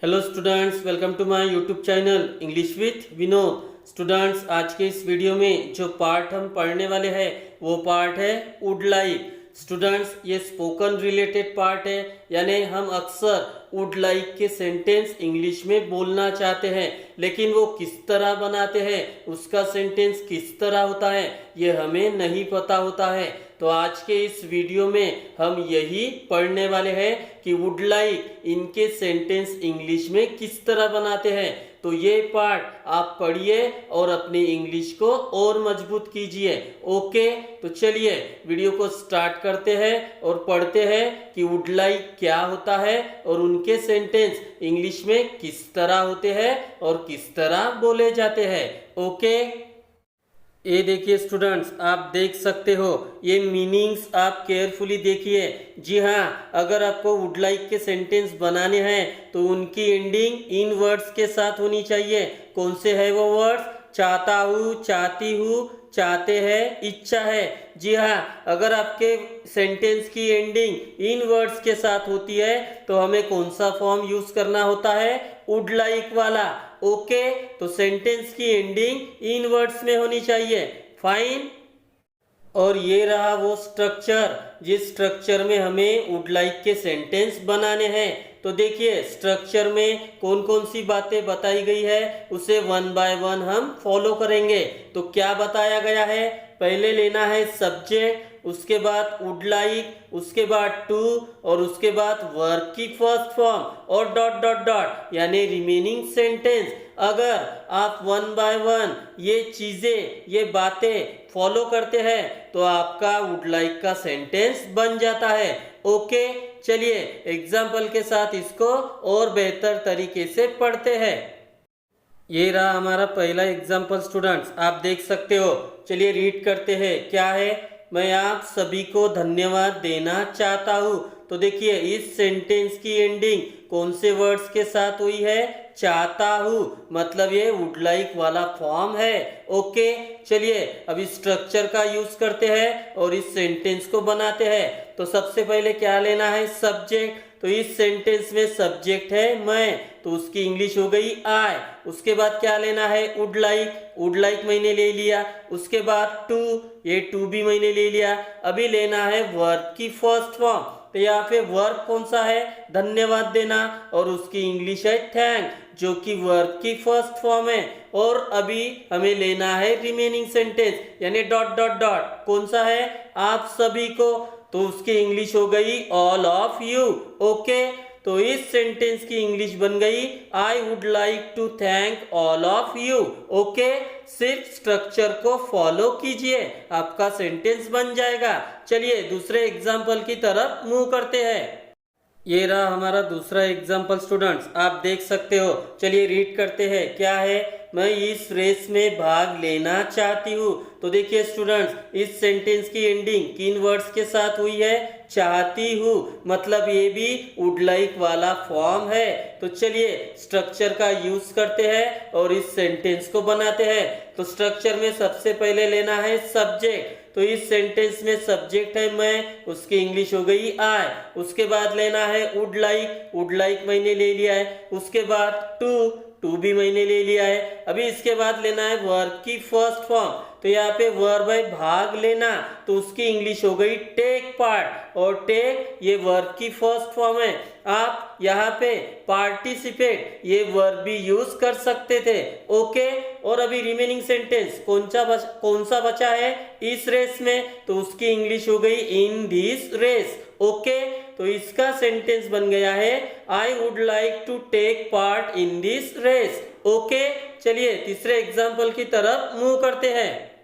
Hello students, welcome to my YouTube channel English with Vinod. Students, आज के इस video में जो पार्ट हम पढ़ने वाले हैं वो पार्ट है वुड लाइक। स्टूडेंट्स, ये स्पोकन रिलेटेड पार्ट है, यानी हम अक्सर वुड लाइक के सेंटेंस इंग्लिश में बोलना चाहते हैं, लेकिन वो किस तरह बनाते हैं, उसका सेंटेंस किस तरह होता है, ये हमें नहीं पता होता है। तो आज के इस वीडियो में हम यही पढ़ने वाले हैं कि वुड लाइक इनके सेंटेंस इंग्लिश में किस तरह बनाते हैं। तो ये पार्ट आप पढ़िए और अपनी इंग्लिश को और मजबूत कीजिए। ओके, तो चलिए वीडियो को स्टार्ट करते हैं और पढ़ते हैं कि वुड लाइक क्या होता है और उनके सेंटेंस इंग्लिश में किस तरह होते हैं और किस तरह बोले जाते हैं। ओके, ये देखिए स्टूडेंट्स, आप देख सकते हो, ये मीनिंग्स आप केयरफुली देखिए। जी हाँ, अगर आपको वुड लाइक के सेंटेंस बनाने हैं तो उनकी एंडिंग इन वर्ड्स के साथ होनी चाहिए। कौन से है वो वर्ड्स? चाहता हूँ, चाहती हूँ, चाहते हैं, इच्छा है। जी हाँ, अगर आपके सेंटेंस की एंडिंग इन वर्ड्स के साथ होती है तो हमें कौन सा फॉर्म यूज करना होता है? वुड लाइक वाला। ओके, तो सेंटेंस की एंडिंग इन वर्ड्स में होनी चाहिए। फाइन। और ये रहा वो स्ट्रक्चर जिस स्ट्रक्चर में हमें वुड लाइक के सेंटेंस बनाने हैं। तो देखिए स्ट्रक्चर में कौन कौन सी बातें बताई गई है उसे वन बाय वन हम फॉलो करेंगे। तो क्या बताया गया है? पहले लेना है सब्जेक्ट, उसके बाद वुड लाइक, उसके बाद टू और उसके बाद वर्ब की फर्स्ट फॉर्म और डॉट डॉट डॉट यानी रिमेनिंग सेंटेंस। अगर आप वन बाय वन ये चीजें, ये बातें फॉलो करते हैं तो आपका वुड लाइक का सेंटेंस बन जाता है। ओके, चलिए एग्जाम्पल के साथ इसको और बेहतर तरीके से पढ़ते हैं। ये रहा हमारा पहला एग्जाम्पल स्टूडेंट्स, आप देख सकते हो। चलिए रीड करते हैं। क्या है? मैं आप सभी को धन्यवाद देना चाहता हूँ। तो देखिए इस सेंटेंस की एंडिंग कौन से वर्ड्स के साथ हुई है? चाहता हूँ, मतलब ये वुड लाइक वाला फॉर्म है। ओके, चलिए अब इस स्ट्रक्चर का यूज करते हैं और इस सेंटेंस को बनाते हैं। तो सबसे पहले क्या लेना है? सब्जेक्ट। तो इस सेंटेंस में सब्जेक्ट है मैं, तो उसकी इंग्लिश हो गई आई। उसके बाद क्या लेना है? Would like. वुड लाइक मैंने ले लिया। उसके बाद टू, ये टू भी मैंने ले लिया। अभी लेना है वर्ब की फर्स्ट फॉर्म। तो यहाँ पे वर्ब कौन सा है? धन्यवाद देना, और उसकी इंग्लिश है थैंक, जो कि वर्ब की फर्स्ट फॉर्म है। और अभी हमें लेना है रिमेनिंग सेंटेंस यानी डॉट डॉट डॉट। कौन सा है? आप सभी को, तो उसकी इंग्लिश हो गई ऑल ऑफ यू। ओके, तो इस सेंटेंस की इंग्लिश बन गई I would like to thank all of you. Okay, सिर्फ स्ट्रक्चर को फॉलो कीजिए, आपका सेंटेंस बन जाएगा। चलिए दूसरे एग्जाम्पल की तरफ मूव करते हैं। ये रहा हमारा दूसरा एग्जाम्पल स्टूडेंट्स, आप देख सकते हो। चलिए रीड करते हैं। क्या है? मैं इस रेस में भाग लेना चाहती हूँ। तो देखिए स्टूडेंट्स, इस सेंटेंस की एंडिंग किन वर्ड्स के साथ हुई है? चाहती हूँ, मतलब ये भी वुड लाइक वाला फॉर्म है। तो चलिए स्ट्रक्चर का यूज करते हैं और इस सेंटेंस को बनाते हैं। तो स्ट्रक्चर में सबसे पहले लेना है सब्जेक्ट। तो इस सेंटेंस में सब्जेक्ट है मैं, उसकी इंग्लिश हो गई आई। उसके बाद लेना है वुड लाइक। वुड लाइक मैंने ले लिया है। उसके बाद टू, टू भी मैंने ले लिया है। अभी इसके बाद लेना है वर्ब की फर्स्ट फॉर्म। तो यहाँ पे वर्ब है भाग लेना, तो उसकी इंग्लिश हो गई टेक पार्ट, और टेक ये वर्ब की फर्स्ट फॉर्म है। आप यहाँ पे पार्टिसिपेट ये वर्ब भी यूज कर सकते थे। ओके, और अभी रिमेनिंग सेंटेंस कौन सा बचा है इस रेस में? तो उसकी इंग्लिश हो गई इन दिस रेस। ओके, तो इसका सेंटेंस बन गया है I would like to take part in this race. Okay, चलिए तीसरे एग्जाम्पल की तरफ मूव करते हैं।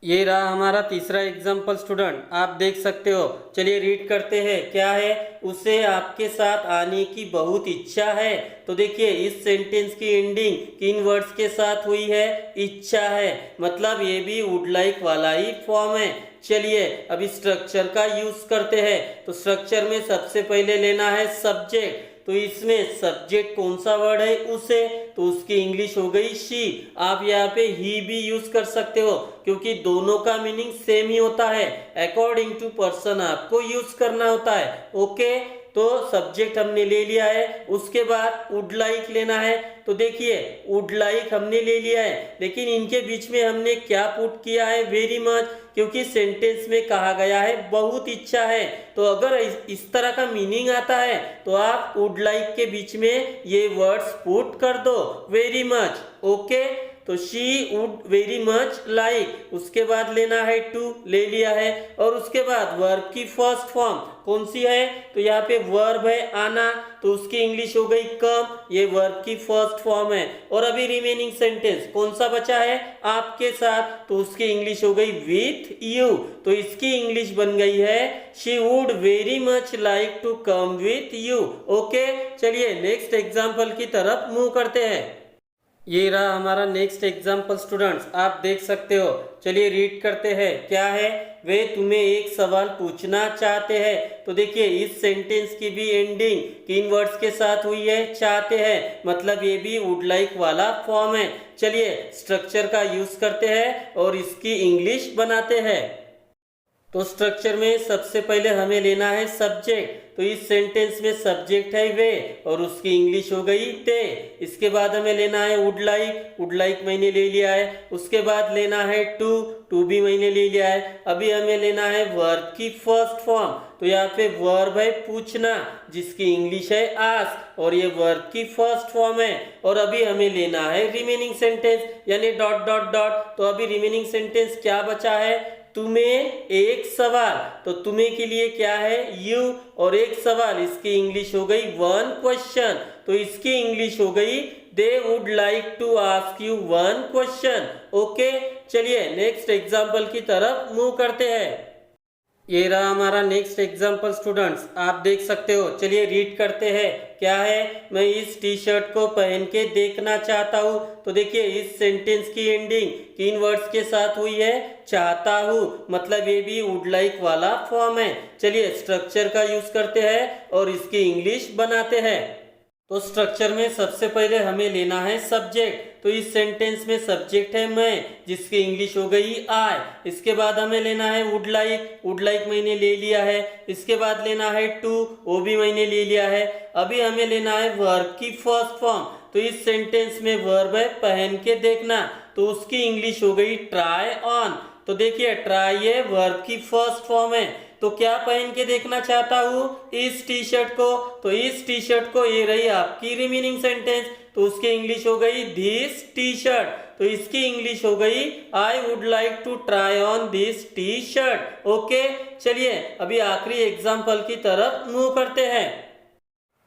ये रहा हमारा तीसरा एग्जाम्पल स्टूडेंट, आप देख सकते हो। चलिए रीड करते हैं। क्या है? उसे आपके साथ आने की बहुत इच्छा है। तो देखिए इस सेंटेंस की एंडिंग किन वर्ड्स के साथ हुई है? इच्छा है, मतलब ये भी वुड लाइक वाला ही फॉर्म है। चलिए अभी स्ट्रक्चर का यूज करते हैं। तो स्ट्रक्चर में सबसे पहले लेना है सब्जेक्ट। तो इसमें सब्जेक्ट कौन सा वर्ड है? उसे, तो उसकी इंग्लिश हो गई शी। आप यहाँ पे ही भी यूज कर सकते हो क्योंकि दोनों का मीनिंग सेम ही होता है। अकॉर्डिंग टू पर्सन आपको यूज करना होता है। ओके, तो सब्जेक्ट हमने ले लिया है, उसके बाद वुड लाइक लेना है। तो देखिए वुड लाइक हमने ले लिया है, लेकिन इनके बीच में हमने क्या पुट किया है, वेरी मच, क्योंकि सेंटेंस में कहा गया है बहुत इच्छा है। तो अगर इस तरह का मीनिंग आता है तो आप वुड लाइक के बीच में ये वर्ड्स पुट कर दो, वेरी मच। ओके, तो she would very much like, उसके बाद लेना है टू, ले लिया है। और उसके बाद वर्ब की फर्स्ट फॉर्म कौन सी है, तो यहाँ पे वर्ब है आना, तो उसकी इंग्लिश हो गई कम, ये वर्ब की फर्स्ट फॉर्म है। और अभी रिमेनिंग सेंटेंस कौन सा बचा है, आपके साथ, तो उसकी इंग्लिश हो गई विथ यू, तो इसकी इंग्लिश बन गई है she would very much like to come with you. Okay, चलिए नेक्स्ट एग्जाम्पल की तरफ मूव करते हैं। ये रहा हमारा नेक्स्ट एग्जाम्पल स्टूडेंट्स, आप देख सकते हो। चलिए रीड करते हैं, क्या है, वे तुम्हें एक सवाल पूछना चाहते हैं। तो देखिए इस सेंटेंस की भी एंडिंग किन वर्ड्स के साथ हुई है, चाहते हैं, मतलब ये भी वुड लाइक वाला फॉर्म है। चलिए स्ट्रक्चर का यूज करते हैं और इसकी इंग्लिश बनाते हैं। तो स्ट्रक्चर में सबसे पहले हमें लेना है सब्जेक्ट, तो इस सेंटेंस में सब्जेक्ट है वे और उसकी इंग्लिश हो गई ते। इसके बाद हमें लेना है वुड लाइक, वुड लाइक मैंने ले लिया है। उसके बाद लेना है टू, टू भी मैंने ले लिया है। अभी हमें लेना है वर्ब की फर्स्ट फॉर्म, तो यहाँ पे वर्ब है पूछना जिसकी इंग्लिश है आस्क, और ये वर्ब की फर्स्ट फॉर्म है। और अभी हमें लेना है रिमेनिंग सेंटेंस यानी डॉट डॉट डॉट। तो अभी रिमेनिंग सेंटेंस क्या बचा है, तुम्हें एक सवाल, तो तुम्हें के लिए क्या है यू, और एक सवाल इसकी इंग्लिश हो गई वन क्वेश्चन, तो इसकी इंग्लिश हो गई they would like to ask you one question. Okay, चलिए नेक्स्ट एग्जाम्पल की तरफ मूव करते हैं। ये रहा हमारा नेक्स्ट एग्जाम्पल स्टूडेंट्स, आप देख सकते हो। चलिए रीड करते हैं, क्या है, मैं इस टी शर्ट को पहन के देखना चाहता हूँ। तो देखिए इस सेंटेंस की एंडिंग किन वर्ड्स के साथ हुई है, चाहता हूँ, मतलब ये भी वुड लाइक वाला फॉर्म है। चलिए स्ट्रक्चर का यूज करते हैं और इसकी इंग्लिश बनाते हैं। तो स्ट्रक्चर में सबसे पहले हमें लेना है सब्जेक्ट, तो इस सेंटेंस में सब्जेक्ट है मैं जिसकी इंग्लिश हो गई आई। इसके बाद हमें लेना है वुड लाइक, वुड लाइक मैंने ले लिया है। इसके बाद लेना है टू, वो भी मैंने ले लिया है। अभी हमें लेना है वर्ब की फर्स्ट फॉर्म, तो इस सेंटेंस में वर्ब है पहन के देखना, तो उसकी इंग्लिश हो गई ट्राई ऑन। तो देखिए ट्राई ये वर्ब की फर्स्ट फॉर्म है, तो क्या पहन के देखना चाहता हूँ, इस टी शर्ट को, तो इस टी शर्ट को, ये रही आपकी रिमेनिंग सेंटेंस, तो उसकी इंग्लिश हो गई दिस टी शर्ट, तो इसकी इंग्लिश हो गई I would like to try on this T shirt. Okay, चलिए अभी आखिरी एग्जाम्पल की तरफ मूव करते हैं।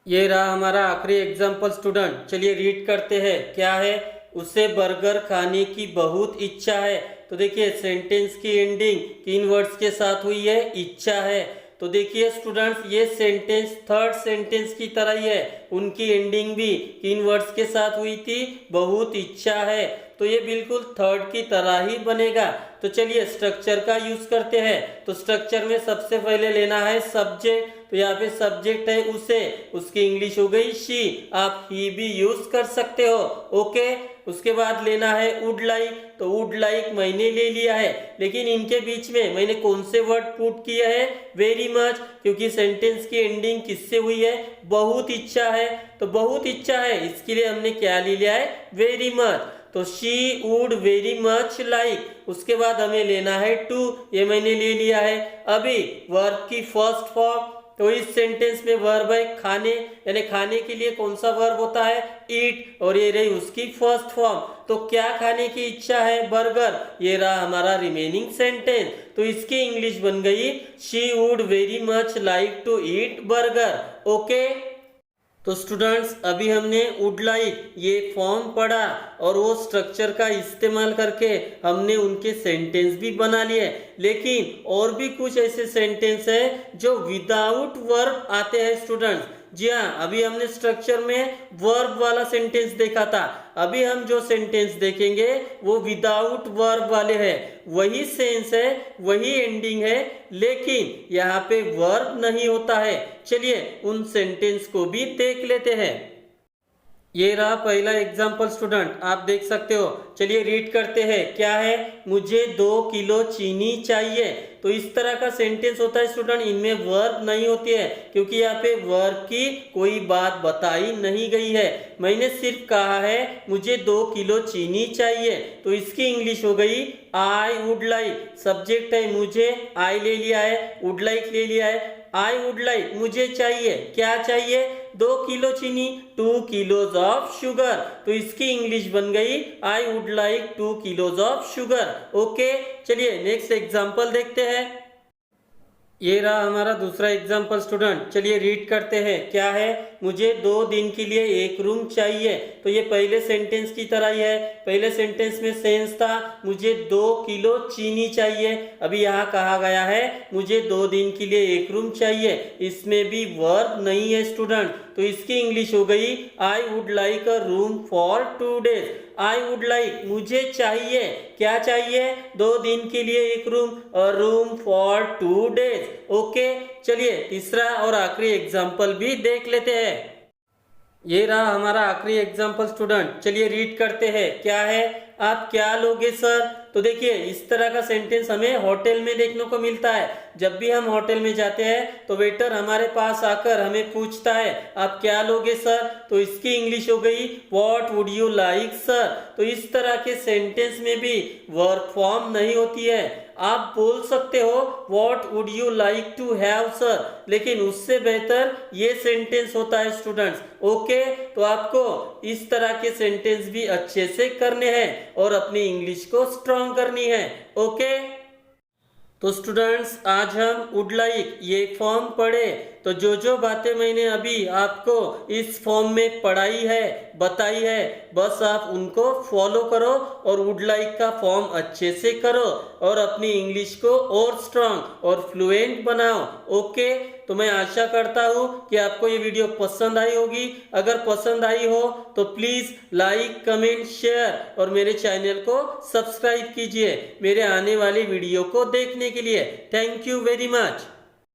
ये रहा हमारा आखिरी एग्जाम्पल स्टूडेंट, चलिए रीड करते हैं, क्या है, उसे बर्गर खाने की बहुत इच्छा है। तो देखिए सेंटेंस की एंडिंग किन वर्ड्स के साथ हुई है, इच्छा है। तो देखिए स्टूडेंट्स ये सेंटेंस थर्ड सेंटेंस की तरह ही है, उनकी एंडिंग भी किन वर्ड्स के साथ हुई थी, बहुत इच्छा है, तो ये बिल्कुल थर्ड की तरह ही बनेगा। तो चलिए स्ट्रक्चर का यूज करते हैं। तो स्ट्रक्चर में सबसे पहले लेना है सब्जेक्ट, तो यहाँ पे सब्जेक्ट है उसे, उसकी इंग्लिश हो गई शी, आप ही भी यूज कर सकते हो। ओके, उसके बाद लेना है वुड लाइक, तो वुड लाइक मैंने ले लिया है, लेकिन इनके बीच में मैंने कौन से वर्ड पुट किया है, वेरी मच, क्योंकि सेंटेंस की एंडिंग किससे हुई है, बहुत इच्छा है, तो बहुत इच्छा है इसके लिए हमने क्या ले लिया है, वेरी मच, तो she would very much like. उसके बाद हमें लेना है टू, ये मैंने ले लिया है। अभी वर्ब की फर्स्ट फॉर्म, तो इस सेंटेंस में वर्ब है खाने, यानी खाने के लिए कौन सा वर्ब होता है, ईट, और ये रही उसकी फर्स्ट फॉर्म, तो क्या खाने की इच्छा है, बर्गर, ये रहा हमारा रिमेनिंग सेंटेंस, तो इसकी इंग्लिश बन गई she would very much like to eat burger. Okay, तो स्टूडेंट्स अभी हमने वुड लाइक ये फॉर्म पढ़ा और वो स्ट्रक्चर का इस्तेमाल करके हमने उनके सेंटेंस भी बना लिए, लेकिन और भी कुछ ऐसे सेंटेंस है जो विदाउट वर्ब आते हैं स्टूडेंट्स। जी हाँ, अभी हमने स्ट्रक्चर में वर्ब वाला सेंटेंस देखा था, अभी हम जो सेंटेंस देखेंगे वो विदाउट वर्ब वाले हैं, वही सेंस है, वही एंडिंग है, लेकिन यहाँ पे वर्ब नहीं होता है। चलिए उन सेंटेंस को भी देख लेते हैं। ये रहा पहला एग्जाम्पल स्टूडेंट, आप देख सकते हो। चलिए रीड करते हैं। क्या है? मुझे 2 किलो चीनी चाहिए। तो इस तरह का सेंटेंस होता है स्टूडेंट, इनमें वर्ब नहीं होती है क्योंकि यहाँ पे वर्ब की कोई बात बताई नहीं गई है। मैंने सिर्फ कहा है मुझे 2 किलो चीनी चाहिए, तो इसकी इंग्लिश हो गई आई वुड लाइक। सब्जेक्ट है मुझे, आई ले लिया है, वुड लाइक ले लिया है। आई वुड लाइक मुझे चाहिए, क्या चाहिए? 2 किलो चीनी, 2 किलोज ऑफ शुगर। तो इसकी इंग्लिश बन गई I would like 2 kilos of sugar. Okay, चलिए नेक्स्ट एग्जांपल देखते हैं। ये रहा हमारा दूसरा एग्जाम्पल स्टूडेंट, चलिए रीड करते हैं। क्या है? मुझे 2 दिन के लिए एक रूम चाहिए। तो ये पहले सेंटेंस की तरह ही है। पहले सेंटेंस में सेंस था मुझे 2 किलो चीनी चाहिए, अभी यहाँ कहा गया है मुझे 2 दिन के लिए एक रूम चाहिए। इसमें भी वर्ब नहीं है स्टूडेंट, तो इसकी इंग्लिश हो गई I would like a room for 2 days. I would like मुझे चाहिए, क्या चाहिए? 2 दिन के लिए एक room, a room for 2 days. Okay, चलिए तीसरा और आखिरी एग्जाम्पल भी देख लेते हैं। ये रहा हमारा आखिरी एग्जाम्पल स्टूडेंट, चलिए रीड करते हैं। क्या है? आप क्या लोगे सर? तो देखिए इस तरह का सेंटेंस हमें होटल में देखने को मिलता है। जब भी हम होटल में जाते हैं तो वेटर हमारे पास आकर हमें पूछता है आप क्या लोगे सर? तो इसकी इंग्लिश हो गई what would you like sir. तो इस तरह के सेंटेंस में भी वर्ब फॉर्म नहीं होती है। आप बोल सकते हो what would you like to have sir, लेकिन उससे बेहतर ये सेंटेंस होता है स्टूडेंट्स। ओके, तो आपको इस तरह के सेंटेंस भी अच्छे से करने हैं और अपनी इंग्लिश को स्ट्रॉन्ग करनी है। ओके, तो स्टूडेंट्स आज हम वुड लाइक ये फॉर्म पढ़े। तो जो बातें मैंने अभी आपको इस फॉर्म में पढ़ाई है, बताई है, बस आप उनको फॉलो करो और वुड लाइक का फॉर्म अच्छे से करो और अपनी इंग्लिश को और स्ट्रांग और फ्लुएंट बनाओ। ओके, तो मैं आशा करता हूँ कि आपको ये वीडियो पसंद आई होगी। अगर पसंद आई हो तो प्लीज़ लाइक, कमेंट, शेयर और मेरे चैनल को सब्सक्राइब कीजिए मेरे आने वाली वीडियो को देखने के लिए। Thank you very much.